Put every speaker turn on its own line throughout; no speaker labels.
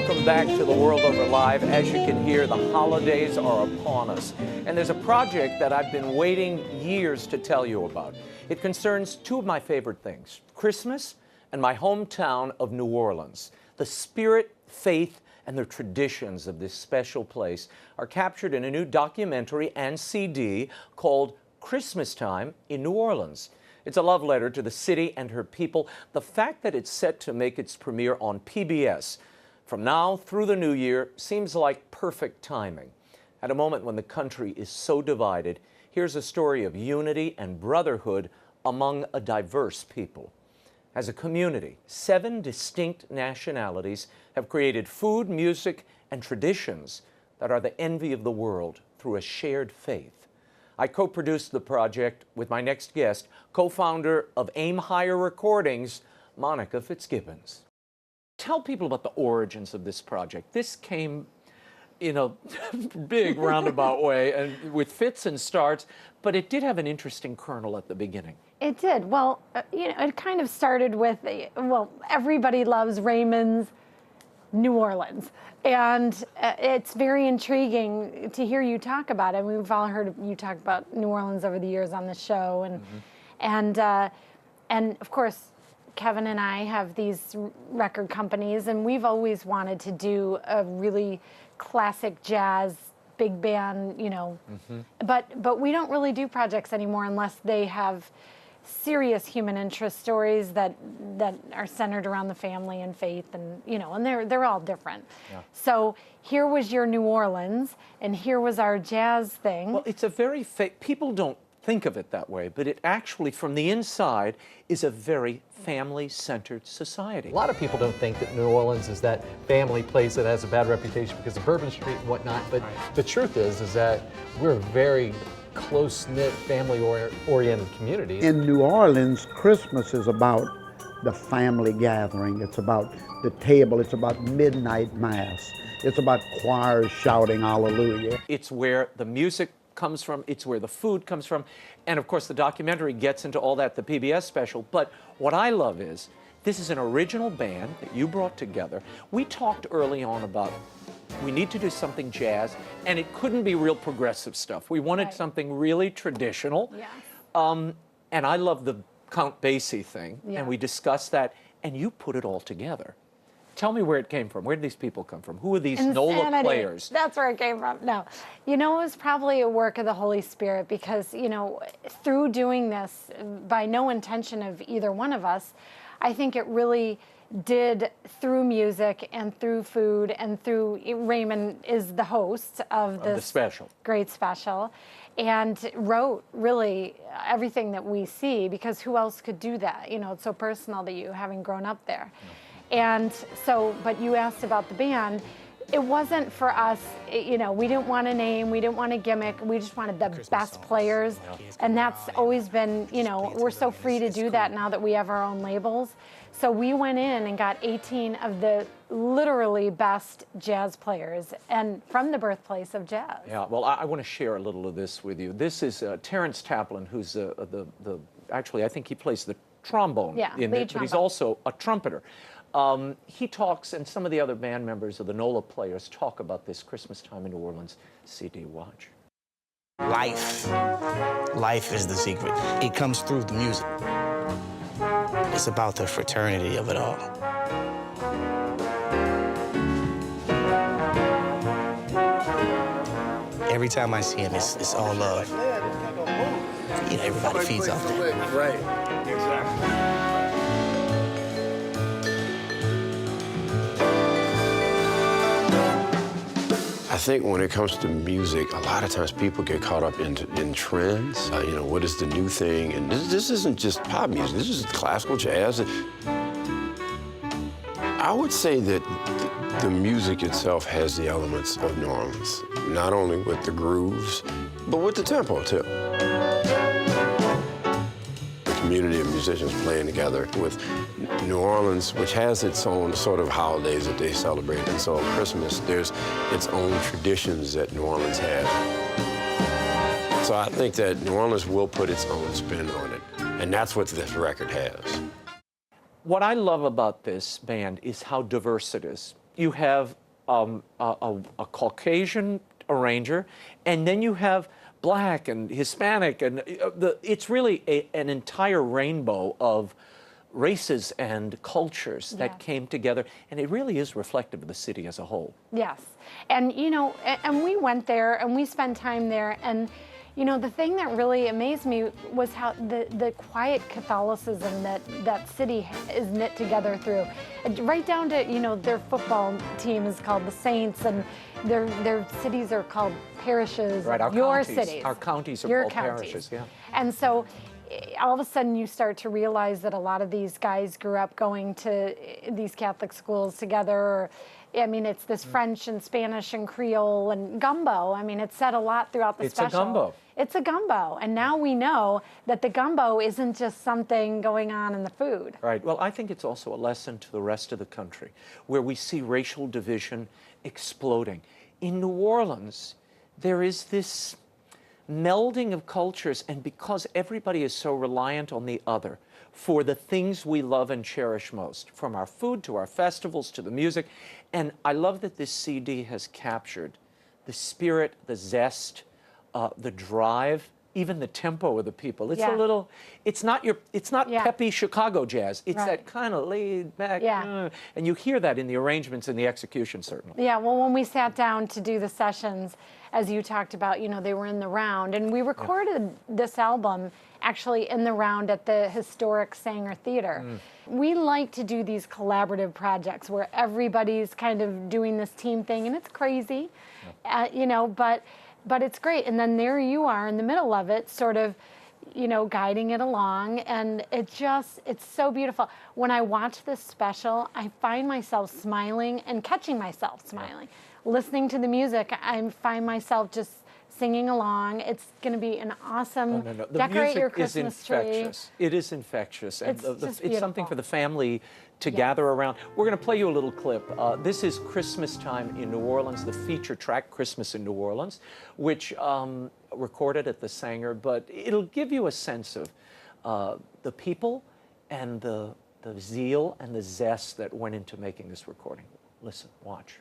Welcome back to The World Over Live. As you can hear, the holidays are upon us. And there's a project that I've been waiting years to tell you about. It concerns two of my favorite things, Christmas and my hometown of New Orleans. The spirit, faith, and the traditions of this special place are captured in a new documentary and CD called CHRISTMASTIME in New Orleans. It's a love letter to the city and her people. The fact that it's set to make its premiere on PBS from now through the new year seems like perfect timing. At a moment when the country is so divided, here's a story of unity and brotherhood among a diverse people. As a community, 7 distinct nationalities have created food, music, and traditions that are the envy of the world through a shared faith. I co-produced the project with my next guest, co-founder of Aim Higher Recordings, Monica FITZGIBBONS. Tell people about the origins of this project. This came in a big roundabout way and with fits and starts, but it did have an interesting kernel at the beginning.
It did. Well, it kind of started with, everybody loves Raymond's New Orleans. And it's very intriguing to hear you talk about it. We've all heard you talk about New Orleans over the years on the show. And of course, Kevin and I have these record companies, and we've always wanted to do a really classic jazz, big band, but we don't really do projects anymore unless they have serious human interest stories that are centered around the family and faith, and and they're all different. Yeah. So here was your New Orleans, and here was our jazz thing.
Well, it's a very people don't think of it that way, but it actually, from the inside, is a very family-centered society.
A lot of people don't think that New Orleans is that family place that has a bad reputation because of Bourbon Street and whatnot, but the truth is that we're a very close-knit, family-oriented community.
In New Orleans, Christmas is about the family gathering. It's about the table. It's about midnight mass. It's about choirs shouting hallelujah.
It's where the music comes from. It's where the food comes from. And of course, the documentary gets into all that, the PBS special. But what I love is, this is an original band that you brought together. We talked early on about we need to do something jazz, and it couldn't be real progressive stuff. We wanted something really traditional. Yeah. And I love the Count Basie thing, and we discussed that, and you put it all together. Tell me where it came from. Where did these people come from? Who are these NOLA players?
That's where it came from. No, it was probably a work of the Holy Spirit because, through doing this, by no intention of either one of us, I think it really did, through music and through food and through, Raymond is the host of this great special, and wrote really everything that we see, because who else could do that? It's so personal to you, having grown up there. And so, but you asked about the band. It wasn't for us, we didn't want a name, we didn't want a gimmick, we just wanted the best players. And that's always been, we're so free to do that now that we have our own labels. So we went in and got 18 of the literally best jazz players, and from the birthplace of jazz.
Yeah, well, I want to share a little of this with you. This is Terrence Taplin, who's actually, I think he plays the trombone in it, but he's also a trumpeter. He talks, and some of the other band members of the NOLA players talk about this CHRISTMASTIME in New Orleans CD. Watch.
Life is the secret. It comes through the music. It's about the fraternity of it all. Every time I see him, it's all love. Everybody feeds off that.
Right, exactly.
I think when it comes to music, a lot of times people get caught up in trends. What is the new thing? And this isn't just pop music. This is classical jazz. I would say that the music itself has the elements of New Orleans, not only with the grooves, but with the tempo, too. Community of musicians playing together with New Orleans, which has its own sort of holidays that they celebrate. And so Christmas, there's its own traditions that New Orleans has. So I think that New Orleans will put its own spin on it. And that's what this record has.
What I love about this band is how diverse it is. you have a Caucasian arranger, and then you have Black and Hispanic, and it's really an entire rainbow of races and cultures that came together, and it really is reflective of the city as a whole.
Yes, and you know, and we went there and we spent time there, and you know, the thing that really amazed me was how the quiet Catholicism that city is knit together through, right down to, you know, their football team is called the Saints, and their cities are called parishes.
Right, our
your
counties.
cities.
Our counties are
your
called
counties.
parishes, yeah.
And so all of a sudden you start to realize that a lot of these guys grew up going to these Catholic schools together. Or, I mean, it's this French and Spanish and Creole and gumbo. I mean, it's said a lot throughout the special.
It's a gumbo.
It's a gumbo. And now we know that the gumbo isn't just something going on in the food.
Right. Well, I think it's also a lesson to the rest of the country, where we see racial division exploding. In New Orleans, there is this melding of cultures, and because everybody is so reliant on the other for the things we love and cherish most, from our food to our festivals to the music. And I love that this CD has captured the spirit, the zest, the drive, even the tempo of the people. It's a little, it's not peppy Chicago jazz. It's that kind of laid back, and you hear that in the arrangements and the execution, certainly.
Yeah, well, when we sat down to do the sessions, as you talked about, you know, they were in the round, and we recorded this album actually in the round at the historic Sanger Theater. We like to do these collaborative projects where everybody's kind of doing this team thing, and it's crazy, you know, but it's great. And then there you are in the middle of it, sort of, you know, guiding it along, and it's so beautiful. When I watch this special, I find myself smiling and catching myself smiling. Listening to the music, I find myself just singing along. It's going to be an awesome,
The
decorate your
music
Christmas
is
tree.
infectious. It is infectious. And
It's
something for the family to gather around. We're going to play you a little clip. This is Christmas Time in New Orleans, the feature track, Christmas in New Orleans, which recorded at the Sanger, but it'll give you a sense of the people and the zeal and the zest that went into making this recording. Listen, watch.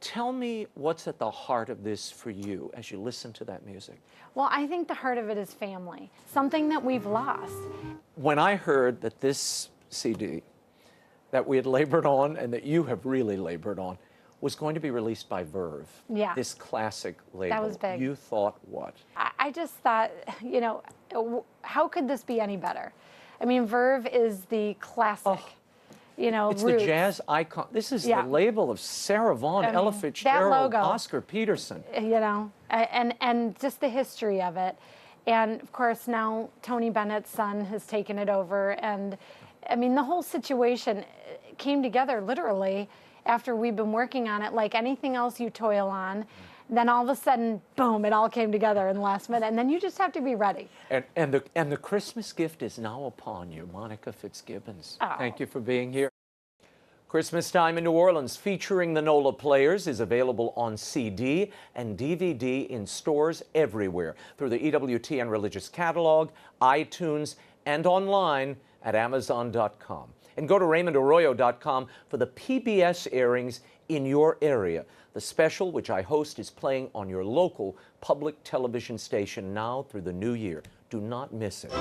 Tell me what's at the heart of this for you as you listen to that music.
Well, I think the heart of it is family, something that we've lost.
When I heard that this CD that we had labored on and that you have really labored on was going to be released by Verve, this classic label,
That was big.
You thought what?
I just thought, you know, how could this be any better? I mean, Verve is the classic. You know,
It's
roots.
the jazz icon. This is the label of Sarah Vaughan,
I mean,
Ella
that
Fitzgerald,
logo.
Oscar Peterson.
You know, and just the history of it. And of course now Tony Bennett's son has taken it over, and I mean the whole situation came together literally after we've been working on it like anything else you toil on. Then all of a sudden, boom, it all came together in the last minute, and then you just have to be ready.
And the Christmas gift is now upon you, Monica Fitzgibbons.
Oh.
Thank you for being here. Christmas Time in New Orleans, featuring the NOLA Players, is available on CD and DVD in stores everywhere through the EWTN Religious Catalog, iTunes, and online at Amazon.com. And go to RaymondArroyo.com for the PBS airings in your area. The special, which I host, is playing on your local public television station now through the new year. Do not miss it.